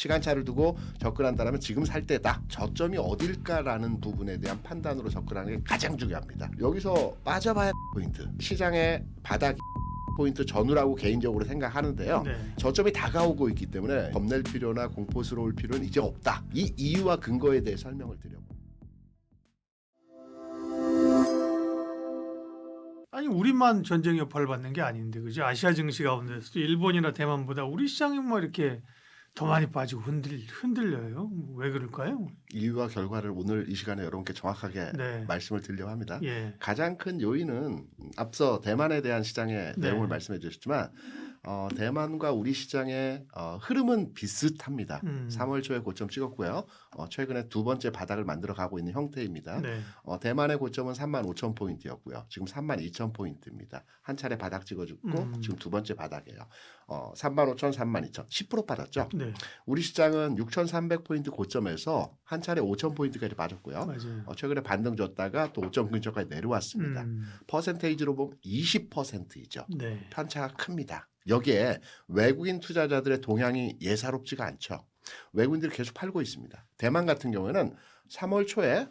시간차를 두고 접근한다면 지금 살 때다. 저점이 어딜까라는 부분에 대한 판단으로 접근하는 게 가장 중요합니다. 여기서 빠져봐야 포인트. 시장의 바닥 포인트 전후라고 개인적으로 생각하는데요. 네. 저점이 다가오고 있기 때문에 겁낼 필요나 공포스러울 필요는 이제 없다. 이 이유와 근거에 대해 설명을 드려봅니다. 아니 우리만 전쟁 여파를 받는 게 아닌데 그죠? 아시아 증시 가운데서도 일본이나 대만보다 우리 시장이 뭐 이렇게 더 많이 빠지고 흔들려요. 왜 그럴까요? 이유와 결과를 오늘 이 시간에 여러분께 정확하게 네. 말씀을 드리려고 합니다. 예. 가장 큰 요인은 앞서 대만에 대한 시장의 네. 내용을 말씀해 주셨지만 대만과 우리 시장의 흐름은 비슷합니다. 3월 초에 고점 찍었고요. 최근에 두 번째 바닥을 만들어 가고 있는 형태입니다. 네. 대만의 고점은 35,000포인트였고요. 지금 32,000포인트입니다. 한 차례 바닥 찍어주고 지금 두 번째 바닥이에요. 35,000, 32,000, 10% 빠졌죠. 네. 우리 시장은 6,300포인트 고점에서 한 차례 5,000포인트까지 빠졌고요. 맞아요. 최근에 반등 줬다가 또 5점 근처까지 내려왔습니다. 퍼센테이지로 보면 20%이죠. 네. 편차가 큽니다. 여기에 외국인 투자자들의 동향이 예사롭지가 않죠. 외국인들이 계속 팔고 있습니다. 대만 같은 경우에는 3월 초에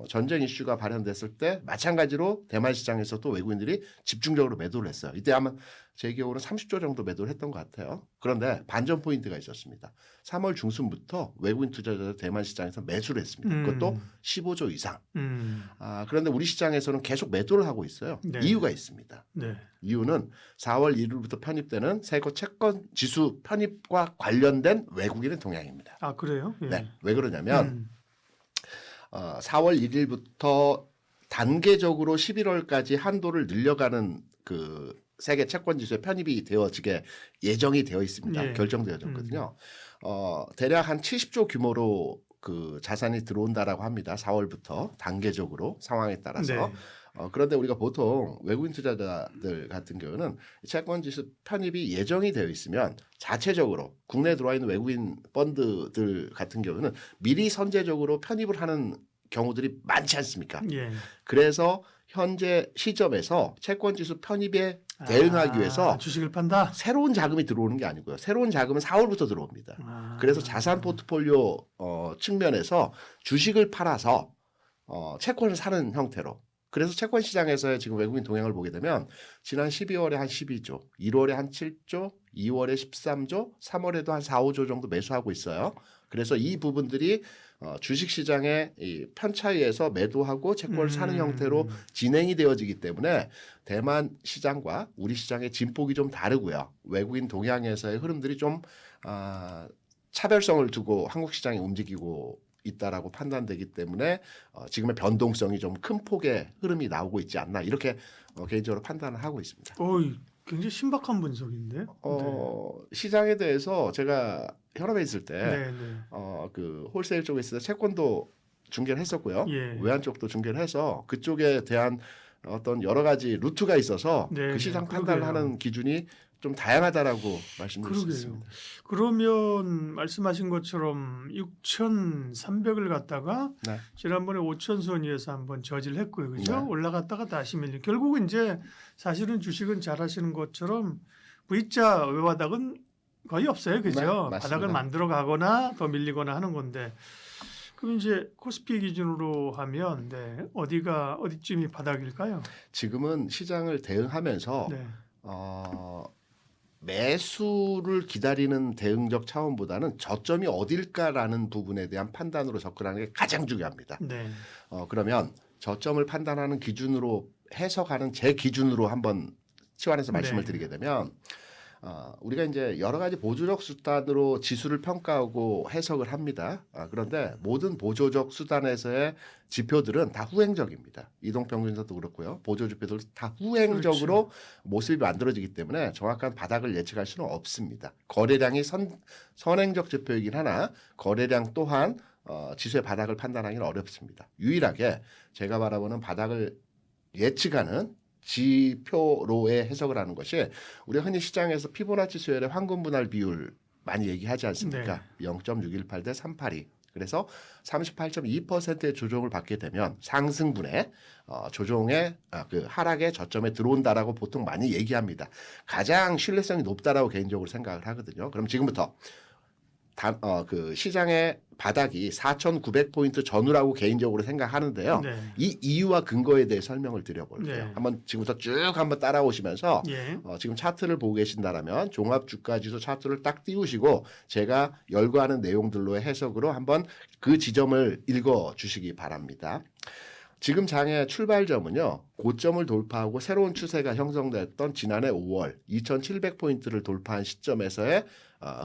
전쟁 이슈가 발현됐을 때 마찬가지로 대만 시장에서도 외국인들이 집중적으로 매도를 했어요. 이때 아마 제 기억으로 30조 정도 매도를 했던 것 같아요. 그런데 반전 포인트가 있었습니다. 3월 중순부터 외국인 투자자들 대만 시장에서 매수를 했습니다. 그것도 15조 이상. 그런데 우리 시장에서는 계속 매도를 하고 있어요. 네. 이유가 있습니다. 네. 이유는 4월 1일부터 편입되는 세계 채권 지수 편입과 관련된 외국인의 동향입니다. 아 그래요? 예. 네, 왜 그러냐면 4월 1일부터 단계적으로 11월까지 한도를 늘려가는 그 세계 채권 지수에 편입이 되어지게 예정이 되어 있습니다. 예. 결정되어졌거든요. 대략 한 70조 규모로 그 자산이 들어온다라고 합니다. 4월부터 단계적으로 상황에 따라서. 네. 그런데 우리가 보통 외국인 투자자들 같은 경우는 채권 지수 편입이 예정이 되어 있으면 자체적으로 국내에 들어와 있는 외국인 펀드들 같은 경우는 미리 선제적으로 편입을 하는 경우들이 많지 않습니까? 예. 그래서 현재 시점에서 채권 지수 편입에 대응하기 위해서 주식을 판다. 새로운 자금이 들어오는 게 아니고요. 새로운 자금은 4월부터 들어옵니다. 그래서 자산 포트폴리오 측면에서 주식을 팔아서 채권을 사는 형태로. 그래서 채권 시장에서의 지금 외국인 동향을 보게 되면 지난 12월에 한 12조, 1월에 한 7조, 2월에 13조, 3월에도 한 4, 5조 정도 매수하고 있어요. 그래서 이 부분들이 주식시장의 이 편차에서 매도하고 채권을 사는 형태로 진행이 되어지기 때문에 대만 시장과 우리 시장의 진폭이 좀 다르고요. 외국인 동향에서의 흐름들이 좀 차별성을 두고 한국 시장이 움직이고 있다라고 판단되기 때문에 지금의 변동성이 좀 큰 폭의 흐름이 나오고 있지 않나 이렇게 개인적으로 판단을 하고 있습니다. 굉장히 신박한 분석인데. 시장에 대해서 제가 현업에 있을 때 네. 그 홀세일 쪽에 있을 때 채권도 중개를 했었고요. 예. 외환 쪽도 중개를 해서 그쪽에 대한 어떤 여러 가지 루트가 있어서 네, 그 시장 네, 판단을 그러게요. 하는 기준이 좀 다양하다라고 말씀드릴 수 그러게요. 있습니다. 그러면 말씀하신 것처럼 6,300을 갖다가 네. 지난번에 5,000선 위에서 한번 저지를 했고요. 그죠? 네. 올라갔다가 다시 밀리. 결국은 이제 사실은 주식은 잘 하시는 것처럼 V자 외바닥은 거의 없어요. 그죠? 네, 맞습니다. 바닥을 만들어 가거나 더 밀리거나 하는 건데. 그럼 이제 코스피 기준으로 하면 어디쯤이 바닥일까요? 지금은 시장을 대응하면서 네. 매수를 기다리는 대응적 차원보다는 저점이 어딜까라는 부분에 대한 판단으로 접근하는 게 가장 중요합니다. 네. 그러면 저점을 판단하는 기준으로 해석하는 제 기준으로 한번 치환해서 말씀을 네. 드리게 되면 우리가 이제 여러 가지 보조적 수단으로 지수를 평가하고 해석을 합니다. 그런데 모든 보조적 수단에서의 지표들은 다 후행적입니다. 이동평균선도 그렇고요. 보조지표들 다 후행적으로 그렇죠. 모습이 만들어지기 때문에 정확한 바닥을 예측할 수는 없습니다. 거래량이 선행적 지표이긴 하나 거래량 또한 지수의 바닥을 판단하기는 어렵습니다. 유일하게 제가 바라보는 바닥을 예측하는 지표로의 해석을 하는 것이 우리가 흔히 시장에서 피보나치 수열의 황금 분할 비율 많이 얘기하지 않습니까? 0.618 대 382. 그래서 38.2%의 조정을 받게 되면 상승분의 조정의 그 하락의 저점에 들어온다라고 보통 많이 얘기합니다. 가장 신뢰성이 높다라고 개인적으로 생각을 하거든요. 그럼 지금부터 그 시장의 바닥이 4,900포인트 전후라고 개인적으로 생각하는데요. 네. 이 이유와 근거에 대해 설명을 드려볼게요. 네. 한번 지금부터 쭉 한번 따라오시면서 예. 지금 차트를 보고 계신다라면 종합주가지수 차트를 딱 띄우시고 제가 열거하는 내용들로의 해석으로 한번 그 지점을 읽어주시기 바랍니다. 지금 장의 출발점은요. 고점을 돌파하고 새로운 추세가 형성됐던 지난해 5월 2,700포인트를 돌파한 시점에서의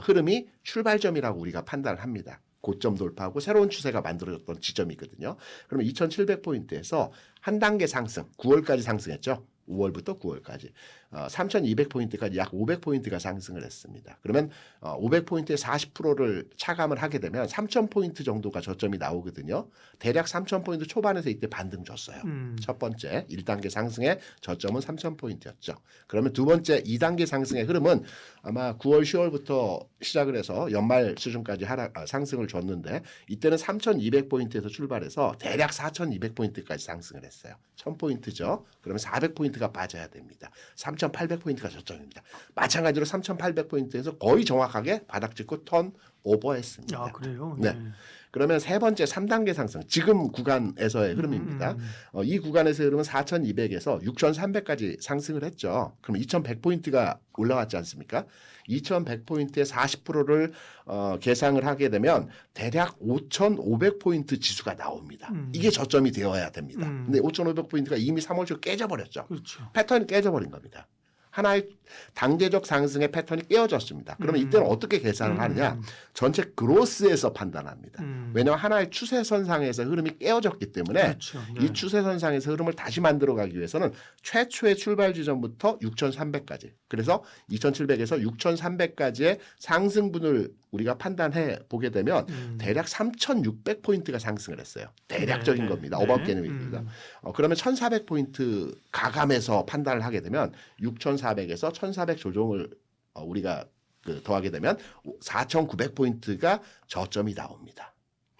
흐름이 출발점이라고 우리가 판단을 합니다. 고점 돌파하고 새로운 추세가 만들어졌던 지점이거든요. 그러면 2,700포인트에서 한 단계 상승, 9월까지 상승했죠. 5월부터 9월까지 3,200포인트까지 약 500포인트가 상승을 했습니다. 그러면 500포인트의 40%를 차감을 하게 되면 3,000포인트 정도가 저점이 나오거든요. 대략 3,000포인트 초반에서 이때 반등 줬어요. 첫 번째 1단계 상승의 저점은 3,000포인트였죠. 그러면 두 번째 2단계 상승의 흐름은 아마 9월, 10월부터 시작을 해서 연말 수준까지 상승을 줬는데 이때는 3,200포인트에서 출발해서 대략 4,200포인트까지 상승을 했어요. 1,000포인트죠. 그러면 400포인트가 빠져야 됩니다. 3,800포인트가 저점입니다. 마찬가지로 3,800포인트에서 거의 정확하게 바닥 찍고 턴 오버했습니다. 아, 그래요? 네. 그러면 세 번째 3단계 상승, 지금 구간에서의 흐름입니다. 이 구간에서의 흐름은 4,200에서 6,300까지 상승을 했죠. 그럼 2,100포인트가 올라왔지 않습니까? 2,100포인트의 40%를 계상을 하게 되면 대략 5,500포인트 지수가 나옵니다. 이게 저점이 되어야 됩니다. 근데 5,500포인트가 이미 3월 초 깨져버렸죠. 그렇죠. 패턴이 깨져버린 겁니다. 하나의 단계적 상승의 패턴이 깨어졌습니다. 그러면 이때는 어떻게 계산을 하느냐? 전체 그로스에서 판단합니다. 왜냐하면 하나의 추세선상에서 흐름이 깨어졌기 때문에 그렇죠. 네. 이 추세선상에서 흐름을 다시 만들어가기 위해서는 최초의 출발 지점부터 6,300까지 그래서 2,700에서 6,300까지의 상승분을 우리가 판단해 보게 되면 대략 3,600포인트가 상승을 했어요. 대략적인 네, 겁니다. 네. 어바웃 개념입니다. 그러면 1,400포인트 가감해서 판단을 하게 되면 6,400에서 1,400 조정을 우리가 더하게 되면 4,900포인트가 저점이 나옵니다.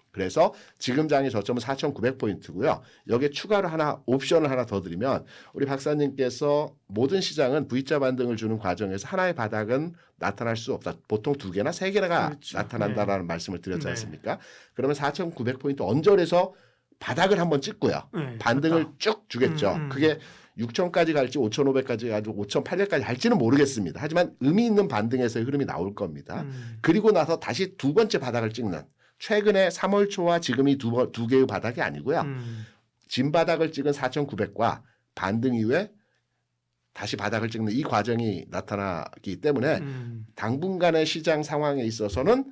그래서 지금 장의 저점은 4,900포인트고요. 여기에 추가로 옵션을 하나 더 드리면 우리 박사님께서 모든 시장은 V자 반등을 주는 과정에서 하나의 바닥은 나타날 수 없다. 보통 2개나 3개가 그렇죠. 나타난다라는 말씀을 드렸지 네. 않습니까? 그러면 4,900포인트 언저리에서 바닥을 한번 찍고요. 네, 반등을 그렇다. 쭉 주겠죠. 그게 6,000까지 갈지 5,500까지 가지고 5,800까지 갈지는 모르겠습니다. 하지만 의미 있는 반등에서의 흐름이 나올 겁니다. 그리고 나서 다시 두 번째 바닥을 찍는 최근에 3월 초와 지금이 두 개의 바닥이 아니고요. 진 바닥을 찍은 4,900과 반등 이후에 다시 바닥을 찍는 이 과정이 나타나기 때문에 당분간의 시장 상황에 있어서는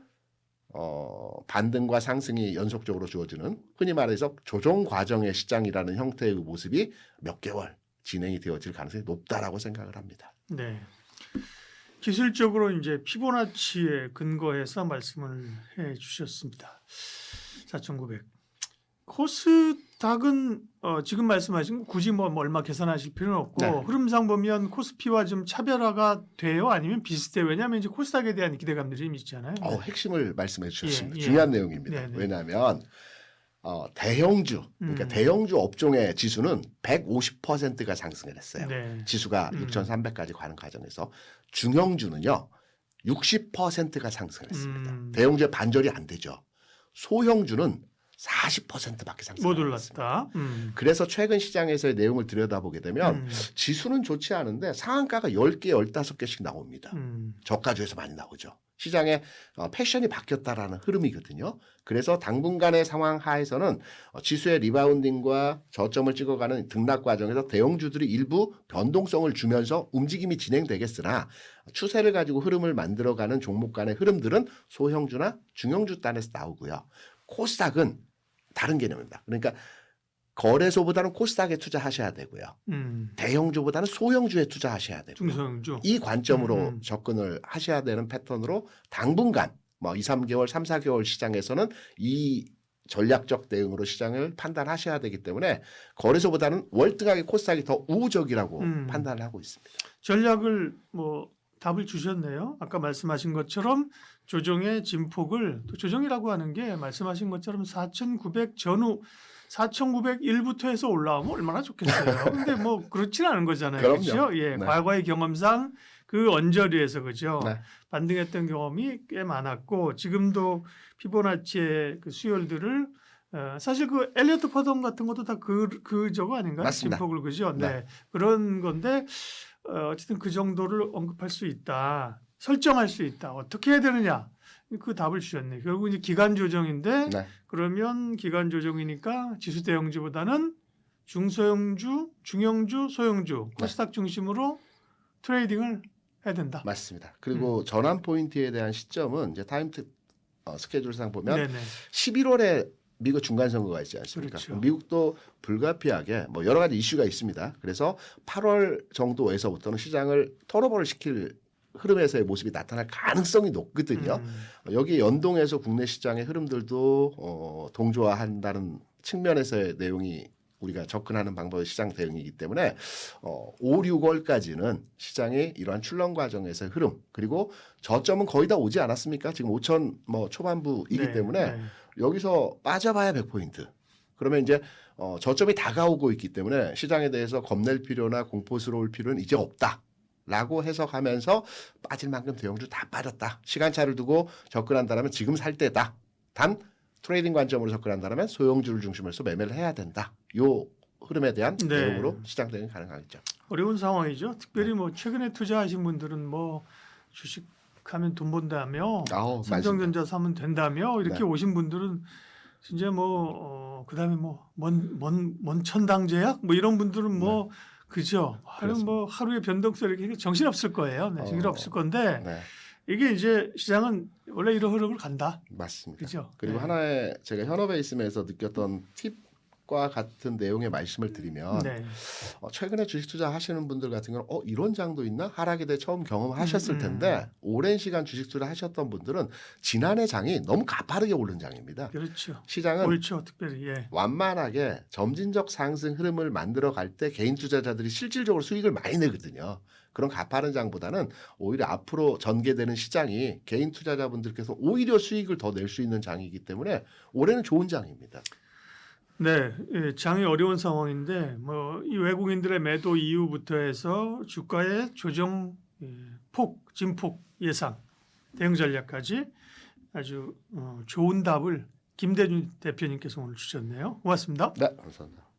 반등과 상승이 연속적으로 주어지는 흔히 말해서 조정 과정의 시장이라는 형태의 모습이 몇 개월 진행이 되어질 가능성이 높다라고 생각을 합니다. 네. 기술적으로 이제 피보나치에 근거해서 말씀을 해 주셨습니다. 4,900. 코스닥은 지금 말씀하신 거 굳이 뭐 얼마 계산하실 필요는 없고 네. 흐름상 보면 코스피와 좀 차별화가 돼요? 아니면 비슷해요? 왜냐하면 이제 코스닥에 대한 기대감들이 좀 있잖아요. 핵심을 말씀해 주셨습니다. 예, 예. 중요한 내용입니다. 네, 네. 왜냐하면 대형주, 그러니까 대형주 업종의 지수는 150%가 상승을 했어요. 네. 지수가 6,300까지 가는 과정에서 중형주는요 60%가 상승을 했습니다. 대형주의 반절이 안 되죠. 소형주는 40%밖에 상승 못 안 했습니다. 올랐다. 그래서 최근 시장에서의 내용을 들여다보게 되면 지수는 좋지 않은데 상한가가 10개, 15개씩 나옵니다. 저가주에서 많이 나오죠. 시장의 패션이 바뀌었다라는 흐름이거든요. 그래서 당분간의 상황 하에서는 지수의 리바운딩과 저점을 찍어가는 등락 과정에서 대형주들이 일부 변동성을 주면서 움직임이 진행되겠으나 추세를 가지고 흐름을 만들어가는 종목 간의 흐름들은 소형주나 중형주 단에서 나오고요. 코스닥은 다른 개념입니다. 그러니까 거래소보다는 코스닥에 투자하셔야 되고요. 대형주보다는 소형주에 투자하셔야 되고요. 중소형주. 이 관점으로 접근을 하셔야 되는 패턴으로 당분간 2, 3개월, 3, 4개월 시장에서는 이 전략적 대응으로 시장을 판단하셔야 되기 때문에 거래소보다는 월등하게 코스닥이 더 우호적이라고 판단을 하고 있습니다. 전략을 답을 주셨네요. 아까 말씀하신 것처럼 조정의 진폭을 또 조정이라고 하는 게 말씀하신 것처럼 4,900 전후 4,901부터 해서 올라오면 얼마나 좋겠어요. 근데 그렇지는 않은 거잖아요. 그럼요. 그렇죠? 예, 네. 과거의 경험상 그 언저리에서 그죠. 네. 반등했던 경험이 꽤 많았고 지금도 피보나치의 그 수열들을 사실 그 엘리어트 파동 같은 것도 다 그 저거 아닌가요? 맞습니다. 진폭을 그죠. 네. 네. 그런 건데 어쨌든 그 정도를 언급할 수 있다. 설정할 수 있다. 어떻게 해야 되느냐? 그 답을 주셨네. 결국 이제 기간 조정인데 네. 그러면 기간 조정이니까 지수 대형주보다는 중소형주, 중형주, 소형주 네. 코스닥 중심으로 트레이딩을 해야 된다. 맞습니다. 그리고 전환 포인트에 대한 시점은 이제 스케줄상 보면 네네. 11월에 미국 중간 선거가 있지 않습니까? 그렇죠. 미국도 불가피하게 뭐 여러 가지 이슈가 있습니다. 그래서 8월 정도에서부터는 시장을 턴오버를 시킬 흐름에서의 모습이 나타날 가능성이 높거든요. 여기 연동해서 국내 시장의 흐름들도 동조화한다는 측면에서의 내용이 우리가 접근하는 방법의 시장 대응이기 때문에 5, 6월까지는 시장이 이러한 출렁 과정에서의 흐름 그리고 저점은 거의 다 오지 않았습니까? 지금 5천 뭐 초반부이기 네, 때문에 네. 여기서 빠져봐야 100포인트. 그러면 이제 저점이 다가오고 있기 때문에 시장에 대해서 겁낼 필요나 공포스러울 필요는 이제 없다. 라고 해석하면서 빠질 만큼 대형주 다 빠졌다. 시간차를 두고 접근한다면 지금 살 때다. 단 트레이딩 관점으로 접근한다면 소형주를 중심으로 해서 매매를 해야 된다. 요 흐름에 대한 네. 내용으로 시장 대응이 가능하겠죠. 어려운 상황이죠. 특별히 뭐 최근에 투자하신 분들은 뭐 주식하면 돈 번다며 삼성전자 사면 된다며 이렇게 네. 오신 분들은 진짜 뭐 그다음에 뭐 먼 천당제약 뭐 이런 분들은 뭐 그죠. 뭐 하루에 변동성 이렇게 정신 없을 거예요. 네, 정신 없을 건데 네. 이게 이제 시장은 원래 이런 흐름을 간다. 맞습니다. 그죠. 그리고 네. 하나의 제가 현업에 있으면서 느꼈던 팁과 같은 내용의 말씀을 드리면 네. 최근에 주식 투자하시는 분들 같은 경우는 이런 장도 있나? 하락에 대해 처음 경험하셨을 텐데 오랜 시간 주식 투자 하셨던 분들은 지난해 장이 너무 가파르게 오른 장입니다. 그렇죠. 시장은 옳죠. 특별히 예. 완만하게 점진적 상승 흐름을 만들어 갈 때 개인 투자자들이 실질적으로 수익을 많이 내거든요. 그런 가파른 장보다는 오히려 앞으로 전개되는 시장이 개인 투자자분들께서 오히려 수익을 더 낼 수 있는 장이기 때문에 올해는 좋은 장입니다. 네, 예, 장이 어려운 상황인데 뭐 이 외국인들의 매도 이후부터 해서 주가의 조정 진폭 예상, 대응 전략까지 아주 좋은 답을 김대중 대표님께서 오늘 주셨네요. 고맙습니다. 네, 감사합니다.